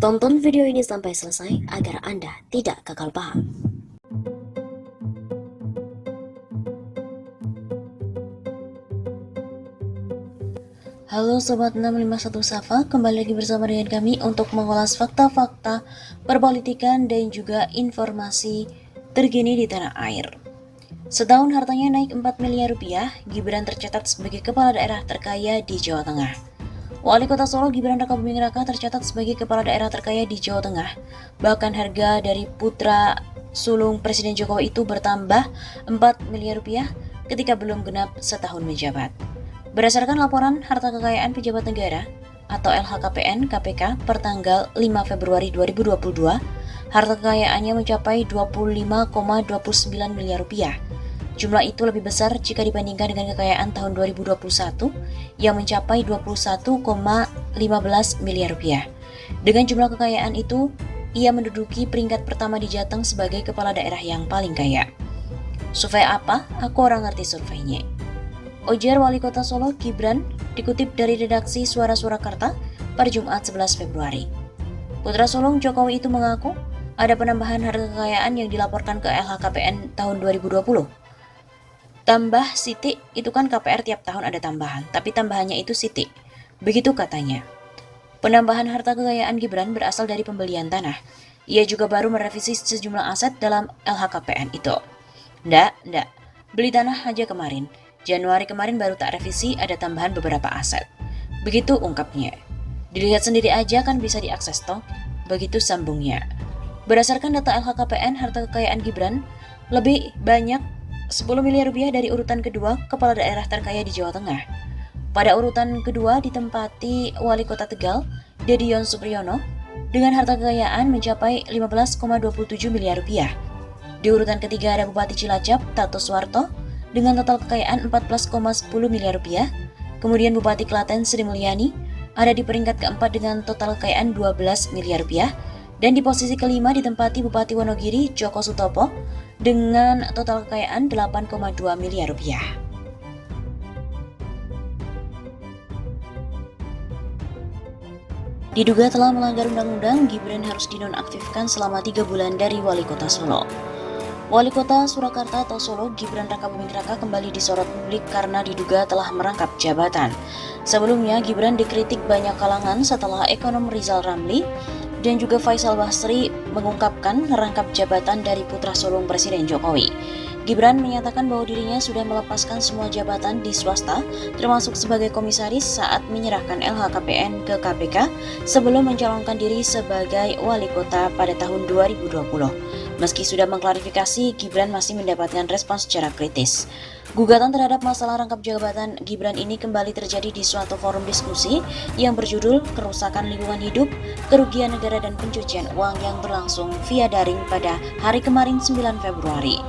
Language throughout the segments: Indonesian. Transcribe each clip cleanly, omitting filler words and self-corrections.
Tonton video ini sampai selesai agar Anda tidak gagal paham. Halo Sobat 651 Safa, kembali lagi bersama dengan kami untuk mengulas fakta-fakta perpolitikan dan juga informasi terkini di tanah air. Setahun hartanya naik 4 miliar rupiah, Gibran tercatat sebagai kepala daerah terkaya di Jawa Tengah. Wali Kota Solo Gibran Rakabuming Raka tercatat sebagai kepala daerah terkaya di Jawa Tengah. Bahkan harga dari putra sulung Presiden Jokowi itu bertambah 4 miliar rupiah ketika belum genap setahun menjabat. Berdasarkan laporan harta kekayaan pejabat negara atau LHKPN KPK per tanggal 5 Februari 2022, harta kekayaannya mencapai 25,29 miliar rupiah. Jumlah itu lebih besar jika dibandingkan dengan kekayaan tahun 2021 yang mencapai 21,15 miliar rupiah. Dengan jumlah kekayaan itu, ia menduduki peringkat pertama di Jateng sebagai kepala daerah yang paling kaya. Survei apa? Aku orang ngerti surveinya. Ujar Wali Kota Solo Gibran dikutip dari redaksi Suara Surakarta pada Jumat 11 Februari. Putra sulung Jokowi itu mengaku ada penambahan harta kekayaan yang dilaporkan ke LHKPN tahun 2020. Tambah Siti, itu kan KPR tiap tahun ada tambahan, tapi tambahannya itu Siti. Begitu katanya. Penambahan harta kekayaan Gibran berasal dari pembelian tanah. Ia juga baru merevisi sejumlah aset dalam LHKPN itu. Ndak. Beli tanah aja kemarin. Januari kemarin baru tak revisi, ada tambahan beberapa aset. Begitu ungkapnya. Dilihat sendiri aja kan bisa diakses toh. Begitu sambungnya. Berdasarkan data LHKPN, harta kekayaan Gibran lebih banyak 10 miliar rupiah dari urutan kedua kepala daerah terkaya di Jawa Tengah. Pada urutan kedua ditempati Wali Kota Tegal, Dedion Supriyono, dengan harta kekayaan mencapai 15,27 miliar rupiah. Di urutan ketiga ada Bupati Cilacap, Tato Suwarto, dengan total kekayaan 14,10 miliar rupiah. Kemudian Bupati Klaten, Sri Mulyani, ada di peringkat keempat dengan total kekayaan 12 miliar rupiah. Dan di posisi kelima ditempati Bupati Wonogiri, Joko Sutopo, dengan total kekayaan 8,2 miliar rupiah. Diduga telah melanggar undang-undang, Gibran harus dinonaktifkan selama 3 bulan dari Wali Kota Solo. Wali Kota Surakarta atau Solo, Gibran Rakabuming Raka kembali disorot publik karena diduga telah merangkap jabatan. Sebelumnya, Gibran dikritik banyak kalangan setelah ekonom Rizal Ramli dan juga Faisal Basri mengungkapkan rangkap jabatan dari putra sulung Presiden Jokowi. Gibran menyatakan bahwa dirinya sudah melepaskan semua jabatan di swasta, termasuk sebagai komisaris saat menyerahkan LHKPN ke KPK sebelum mencalonkan diri sebagai wali kota pada tahun 2020. Meski sudah mengklarifikasi, Gibran masih mendapatkan respons secara kritis. Gugatan terhadap masalah rangkap jabatan Gibran ini kembali terjadi di suatu forum diskusi yang berjudul Kerusakan Lingkungan Hidup, Kerugian Negara dan Pencucian Uang yang berlangsung via daring pada hari kemarin 9 Februari.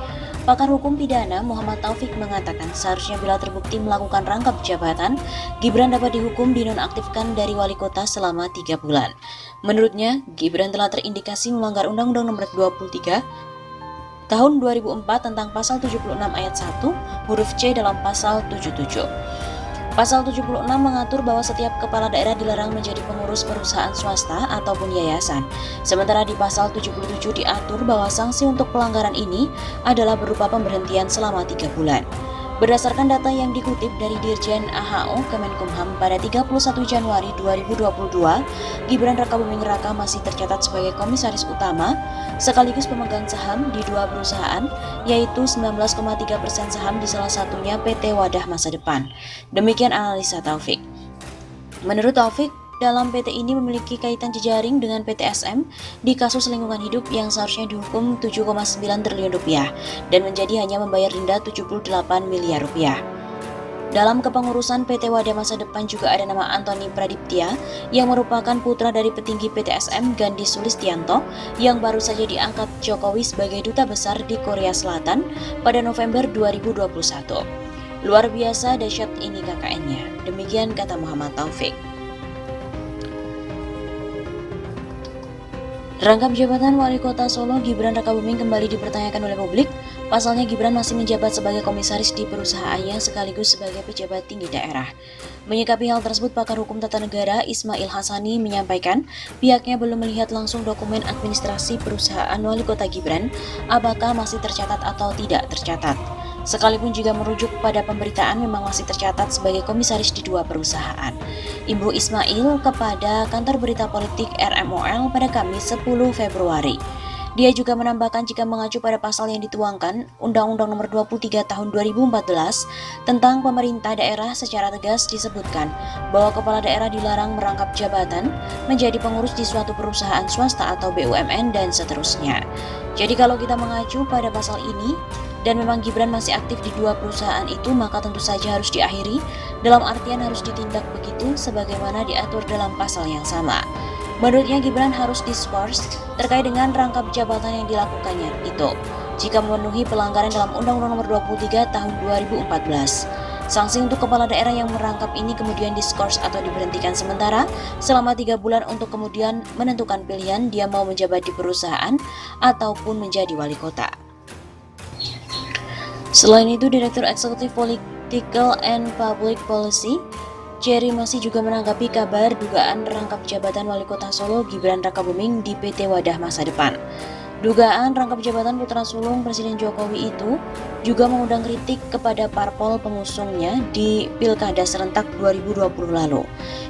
Pakar hukum pidana Muhammad Taufik mengatakan seharusnya bila terbukti melakukan rangkap jabatan, Gibran dapat dihukum dinonaktifkan dari wali kota selama 3 bulan. Menurutnya, Gibran telah terindikasi melanggar Undang-Undang Nomor 23 Tahun 2004 tentang Pasal 76 Ayat 1, huruf C dalam Pasal 77. Pasal 76 mengatur bahwa setiap kepala daerah dilarang menjadi pengurus perusahaan swasta ataupun yayasan. Sementara di Pasal 77 diatur bahwa sanksi untuk pelanggaran ini adalah berupa pemberhentian selama 3 bulan. Berdasarkan data yang dikutip dari Dirjen AHO Kemenkumham pada 31 Januari 2022, Gibran Rakabuming Raka masih tercatat sebagai komisaris utama sekaligus pemegang saham di 2 perusahaan, yaitu 19,3% saham di salah satunya PT Wadah Masa Depan. Demikian analisa Taufik. Menurut Taufik, dalam PT ini memiliki kaitan jejaring dengan PT SM di kasus lingkungan hidup yang seharusnya dihukum 7,9 triliun rupiah dan menjadi hanya membayar denda 78 miliar rupiah. Dalam kepengurusan PT Wadah Masa Depan juga ada nama Antoni Pradiptia yang merupakan putra dari petinggi PT SM Gandhi Sulistianto yang baru saja diangkat Jokowi sebagai duta besar di Korea Selatan pada November 2021. Luar biasa dahsyat ini KKN-nya, demikian kata Muhammad Taufik. Rangkap jabatan Wali Kota Solo Gibran Rakabuming kembali dipertanyakan oleh publik. Pasalnya Gibran masih menjabat sebagai komisaris di perusahaannya sekaligus sebagai pejabat tinggi daerah. Menyikapi hal tersebut, pakar hukum tata negara Ismail Hassani menyampaikan pihaknya belum melihat langsung dokumen administrasi perusahaan wali kota Gibran, apakah masih tercatat atau tidak tercatat. Sekalipun jika merujuk pada pemberitaan memang masih tercatat sebagai komisaris di dua perusahaan. Ibu Ismail kepada kantor berita politik RMOL pada Kamis 10 Februari. Dia juga menambahkan jika mengacu pada pasal yang dituangkan Undang-Undang Nomor 23 Tahun 2014 tentang pemerintah daerah secara tegas disebutkan bahwa kepala daerah dilarang merangkap jabatan, menjadi pengurus di suatu perusahaan swasta atau BUMN dan seterusnya. Jadi kalau kita mengacu pada pasal ini dan memang Gibran masih aktif di dua perusahaan itu, maka tentu saja harus diakhiri, dalam artian harus ditindak begitu sebagaimana diatur dalam pasal yang sama. Menurutnya Gibran harus diskors terkait dengan rangkap jabatan yang dilakukannya itu jika memenuhi pelanggaran dalam Undang-Undang Nomor 23 Tahun 2014. Sanksi untuk kepala daerah yang merangkap ini kemudian diskors atau diberhentikan sementara selama 3 bulan untuk kemudian menentukan pilihan dia mau menjabat di perusahaan ataupun menjadi wali kota. Selain itu, Direktur Eksekutif Political and Public Policy Jerry masih juga menanggapi kabar dugaan rangkap jabatan Wali Kota Solo Gibran Rakabuming di PT Wadah Masa Depan. Dugaan rangkap jabatan putra sulung Presiden Jokowi itu juga mengundang kritik kepada parpol pengusungnya di Pilkada serentak 2020 lalu.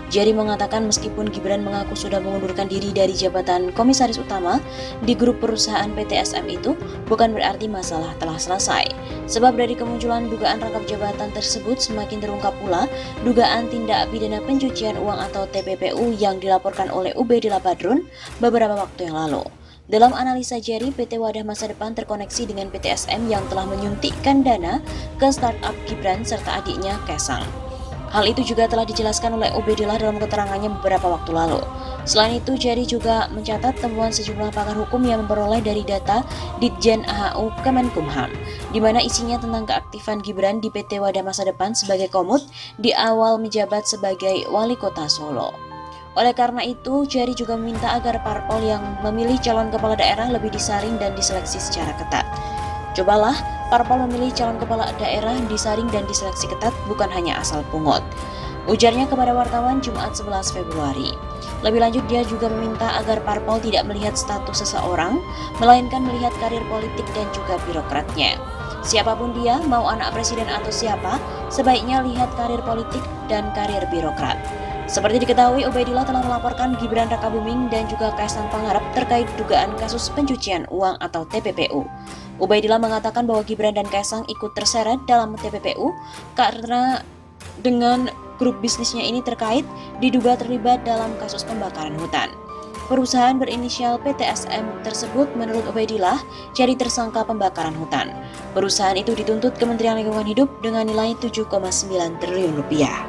Jerry mengatakan meskipun Gibran mengaku sudah mengundurkan diri dari jabatan komisaris utama di grup perusahaan PT SM itu, bukan berarti masalah telah selesai. Sebab dari kemunculan dugaan rangkap jabatan tersebut semakin terungkap pula dugaan tindak pidana pencucian uang atau TPPU yang dilaporkan oleh Ubaidillah Badrun beberapa waktu yang lalu. Dalam analisa Jerry, PT Wadah Masa Depan terkoneksi dengan PT SM yang telah menyuntikkan dana ke startup Gibran serta adiknya Kaesang. Hal itu juga telah dijelaskan oleh Ubaidillah dalam keterangannya beberapa waktu lalu. Selain itu, Jerry juga mencatat temuan sejumlah pakar hukum yang memperoleh dari data Ditjen AHU Kemenkumham, di mana isinya tentang keaktifan Gibran di PT Wadah Masa Depan sebagai komut di awal menjabat sebagai wali kota Solo. Oleh karena itu, Jerry juga meminta agar parpol yang memilih calon kepala daerah lebih disaring dan diseleksi secara ketat. Cobalah parpol memilih calon kepala daerah disaring dan diseleksi ketat, bukan hanya asal pungut. Ujarnya kepada wartawan Jumat 11 Februari. Lebih lanjut, dia juga meminta agar parpol tidak melihat status seseorang, melainkan melihat karir politik dan juga birokratnya. Siapapun dia, mau anak presiden atau siapa, sebaiknya lihat karir politik dan karir birokrat. Seperti diketahui, Ubaidillah telah melaporkan Gibran Rakabuming dan juga Kaesang Pangarep terkait dugaan kasus pencucian uang atau TPPU. Ubaidillah mengatakan bahwa Gibran dan Kaesang ikut terseret dalam TPPU karena dengan grup bisnisnya ini terkait diduga terlibat dalam kasus pembakaran hutan. Perusahaan berinisial PTSM tersebut menurut Ubaidillah jadi tersangka pembakaran hutan. Perusahaan itu dituntut Kementerian Lingkungan Hidup dengan nilai 7,9 triliun rupiah.